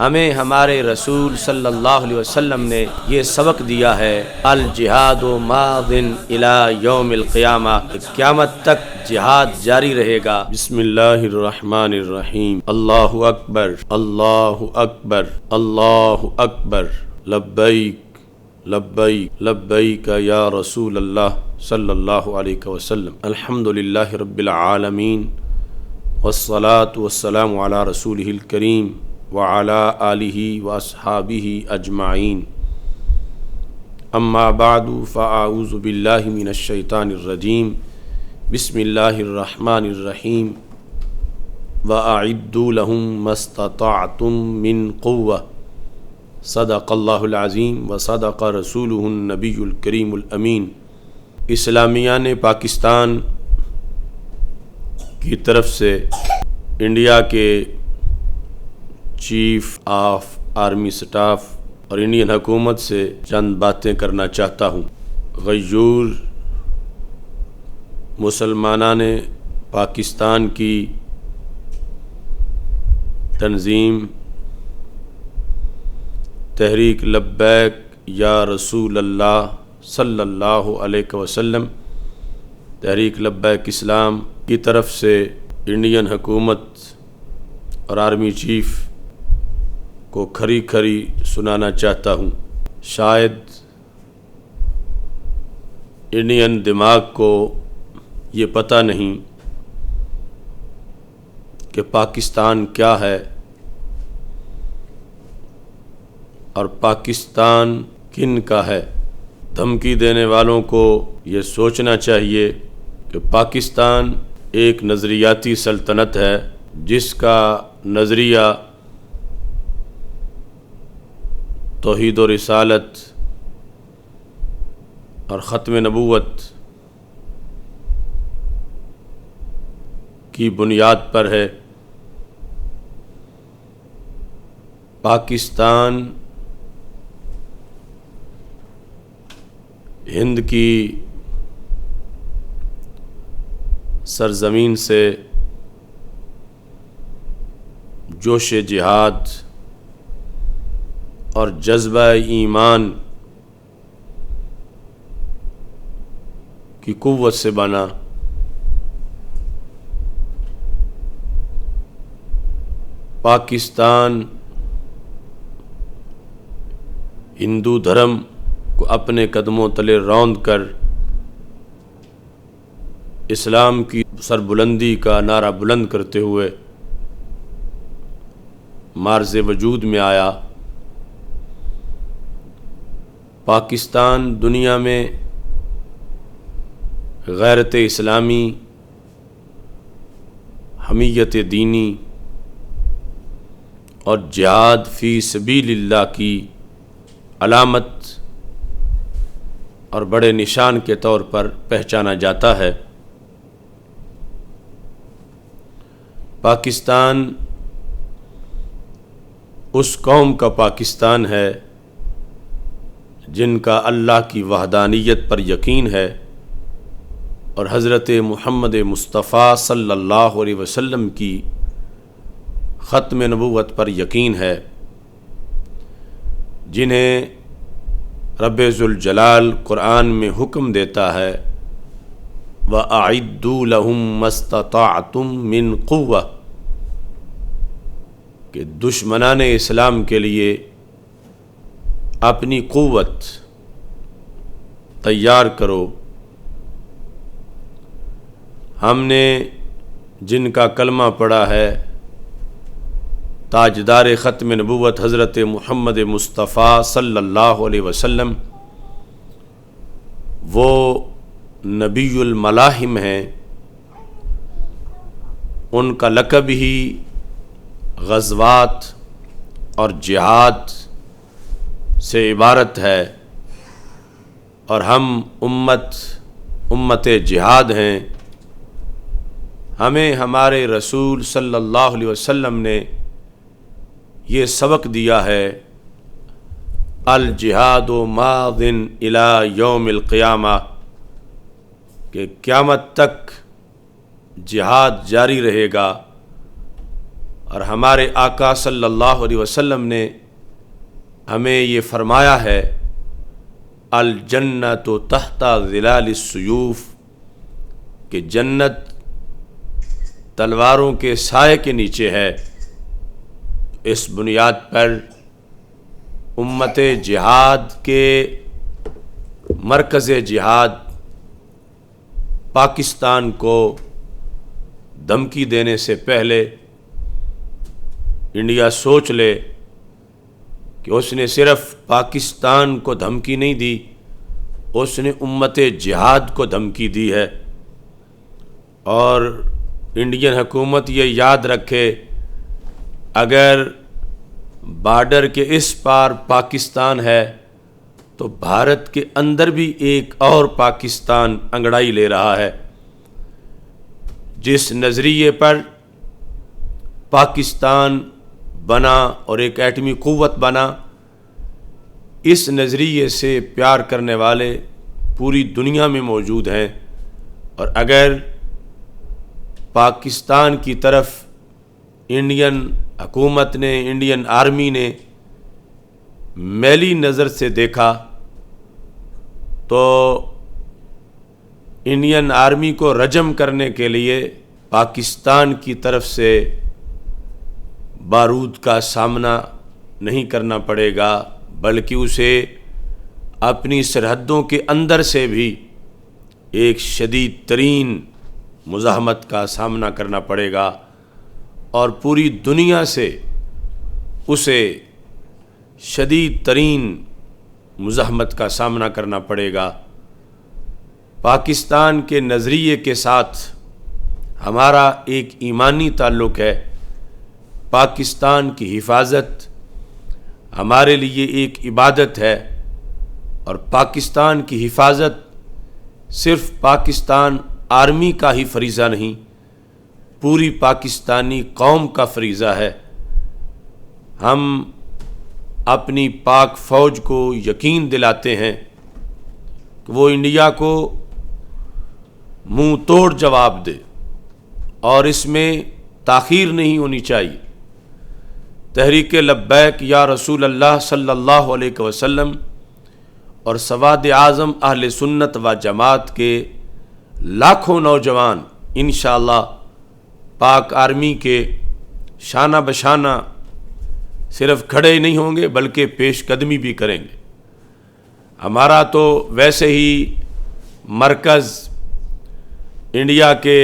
ہمیں ہمارے رسول صلی اللہ علیہ وسلم نے یہ سبق دیا ہے، الجہاد ماض الی یوم القیامہ، قیامت تک جہاد جاری رہے گا۔ بسم اللہ الرحمن الرحیم، اللہ اکبر اللہ اکبر اللہ اکبر، لبیک لبیک لبیک یا رسول اللہ صلی اللہ علیہ وسلم، الحمدللہ رب العالمین، والصلاة والسلام علی رسولہ الکریم وعلى آلہ واصحابہ اجمعین، اما بعد فاعوذ باللہ من الشیطان الرجیم، بسم اللہ الرحمن الرحیم، وَأَعِدُّوا لَهُم مَّا اسْتَطَعْتُم مِّن قُوَّةٍ صدق اللہ العظیم وصدق رسولہ النبی الکریم الامین۔ اسلامیہ نے پاکستان کی طرف سے انڈیا کے چیف آف آرمی سٹاف اور انڈین حکومت سے چند باتیں کرنا چاہتا ہوں۔ غیور مسلمانان پاکستان کی تنظیم تحریک لبیک یا رسول اللہ صلی اللہ علیہ وسلم، تحریک لبیک اسلام کی طرف سے انڈین حکومت اور آرمی چیف کو کھری کھری سنانا چاہتا ہوں۔ شاید انڈین دماغ کو یہ پتہ نہیں کہ پاکستان کیا ہے اور پاکستان کن کا ہے۔ دھمکی دینے والوں کو یہ سوچنا چاہیے کہ پاکستان ایک نظریاتی سلطنت ہے جس کا نظریہ توحید و رسالت اور ختم نبوت کی بنیاد پر ہے۔ پاکستان ہند کی سرزمین سے جوش جہاد اور جذبہ ایمان کی قوت سے بنا۔ پاکستان ہندو دھرم کو اپنے قدموں تلے روند کر اسلام کی سربلندی کا نعرہ بلند کرتے ہوئے معرض وجود میں آیا۔ پاکستان دنیا میں غیرت اسلامی، حمیت دینی اور جہاد فی سبیل اللہ کی علامت اور بڑے نشان کے طور پر پہچانا جاتا ہے۔ پاکستان اس قوم کا پاکستان ہے جن کا اللہ کی وحدانیت پر یقین ہے اور حضرت محمد مصطفیٰ صلی اللہ علیہ وسلم کی ختم نبوت پر یقین ہے، جنہیں رب ذوالجلال قرآن میں حکم دیتا ہے وَأَعِدُّوا لَهُم مَّا اسْتَطَعْتُم مِّن قُوَّةٍ، کہ دشمنان اسلام کے لیے اپنی قوت تیار کرو۔ ہم نے جن کا کلمہ پڑھا ہے، تاجدار ختم نبوت حضرت محمد مصطفیٰ صلی اللہ علیہ وسلم، وہ نبی الملاحم ہیں۔ ان کا لقب ہی غزوات اور جہاد سے عبارت ہے، اور ہم امت جہاد ہیں۔ ہمیں ہمارے رسول صلی اللہ علیہ وسلم نے یہ سبق دیا ہے، الجہاد ماض الی یوم القیامہ، کہ قیامت تک جہاد جاری رہے گا اور ہمارے آقا صلی اللہ علیہ وسلم نے ہمیں یہ فرمایا ہے الجنت تحت ظلال السیوف، کہ جنت تلواروں کے سائے کے نیچے ہے۔ اس بنیاد پر امت جہاد کے مرکز جہاد پاکستان کو دھمکی دینے سے پہلے انڈیا سوچ لے کہ اس نے صرف پاکستان کو دھمکی نہیں دی، اس نے امت جہاد کو دھمکی دی ہے۔ اور انڈین حکومت یہ یاد رکھے، اگر بارڈر کے اس پار پاکستان ہے تو بھارت کے اندر بھی ایک اور پاکستان انگڑائی لے رہا ہے۔ جس نظریے پر پاکستان بنا اور ایک ایٹمی قوت بنا، اس نظریے سے پیار کرنے والے پوری دنیا میں موجود ہیں، اور اگر پاکستان کی طرف انڈین حکومت نے، انڈین آرمی نے میلی نظر سے دیکھا تو انڈین آرمی کو رجم کرنے کے لیے پاکستان کی طرف سے بارود کا سامنا نہیں کرنا پڑے گا، بلکہ اسے اپنی سرحدوں کے اندر سے بھی ایک شدید ترین مزاحمت کا سامنا کرنا پڑے گا، اور پوری دنیا سے اسے شدید ترین مزاحمت کا سامنا کرنا پڑے گا۔ پاکستان کے نظریے کے ساتھ ہمارا ایک ایمانی تعلق ہے۔ پاکستان کی حفاظت ہمارے لیے ایک عبادت ہے، اور پاکستان کی حفاظت صرف پاکستان آرمی کا ہی فریضہ نہیں، پوری پاکستانی قوم کا فریضہ ہے۔ ہم اپنی پاک فوج کو یقین دلاتے ہیں کہ وہ انڈیا کو منہ توڑ جواب دے، اور اس میں تاخیر نہیں ہونی چاہیے۔ تحریک لبیک یا رسول اللہ صلی اللہ علیہ وسلم اور سواد اعظم اہل سنت و جماعت کے لاکھوں نوجوان انشاءاللہ پاک آرمی کے شانہ بشانہ صرف کھڑے نہیں ہوں گے بلکہ پیش قدمی بھی کریں گے۔ ہمارا تو ویسے ہی مرکز انڈیا کے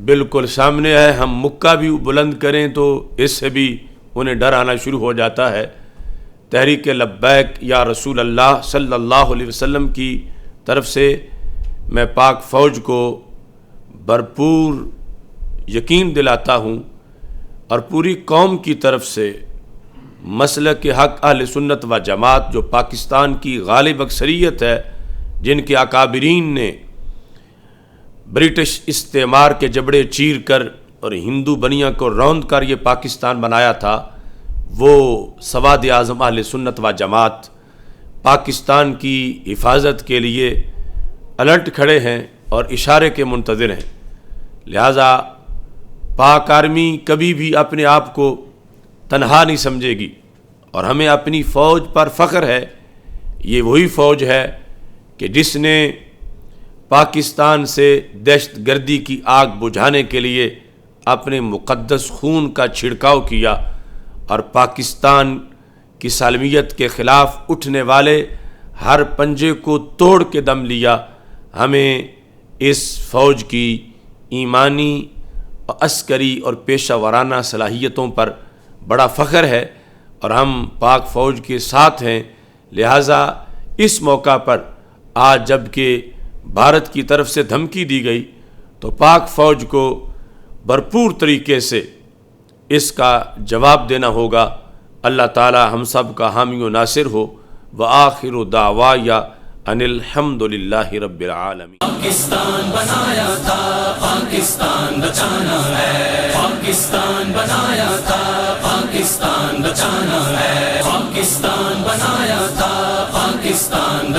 بالکل سامنے ہے، ہم مکہ بھی بلند کریں تو اس سے بھی انہیں ڈر آنا شروع ہو جاتا ہے۔ تحریک لبیک یا رسول اللہ صلی اللہ علیہ وسلم کی طرف سے میں پاک فوج کو بھرپور یقین دلاتا ہوں، اور پوری قوم کی طرف سے مسلک حق اہل سنت و جماعت جو پاکستان کی غالب اکثریت ہے، جن کے اکابرین نے برٹش استعمار کے جبڑے چیر کر اور ہندو بنیا کو روند کر یہ پاکستان بنایا تھا، وہ سواد اعظم اہل سنت و جماعت پاکستان کی حفاظت کے لیے الرٹ کھڑے ہیں اور اشارے کے منتظر ہیں۔ لہٰذا پاک آرمی کبھی بھی اپنے آپ کو تنہا نہیں سمجھے گی، اور ہمیں اپنی فوج پر فخر ہے۔ یہ وہی فوج ہے کہ جس نے پاکستان سے دہشت گردی کی آگ بجھانے کے لیے اپنے مقدس خون کا چھڑکاؤ کیا، اور پاکستان کی سالمیت کے خلاف اٹھنے والے ہر پنجے کو توڑ کے دم لیا۔ ہمیں اس فوج کی ایمانی، عسکری اور پیشہ ورانہ صلاحیتوں پر بڑا فخر ہے، اور ہم پاک فوج کے ساتھ ہیں۔ لہٰذا اس موقع پر آج جب کہ بھارت کی طرف سے دھمکی دی گئی تو پاک فوج کو بھرپور طریقے سے اس کا جواب دینا ہوگا۔ اللہ تعالی ہم سب کا حامی و ناصر ہو۔ وآخر دعوایا ان الحمد للہ رب العالمین۔ پاکستان بنایا تھا، پاکستان بچانا ہے، پاکستان بنایا تھا، پاکستان بچانا ہے، پاکستان بنایا تھا، پاکستان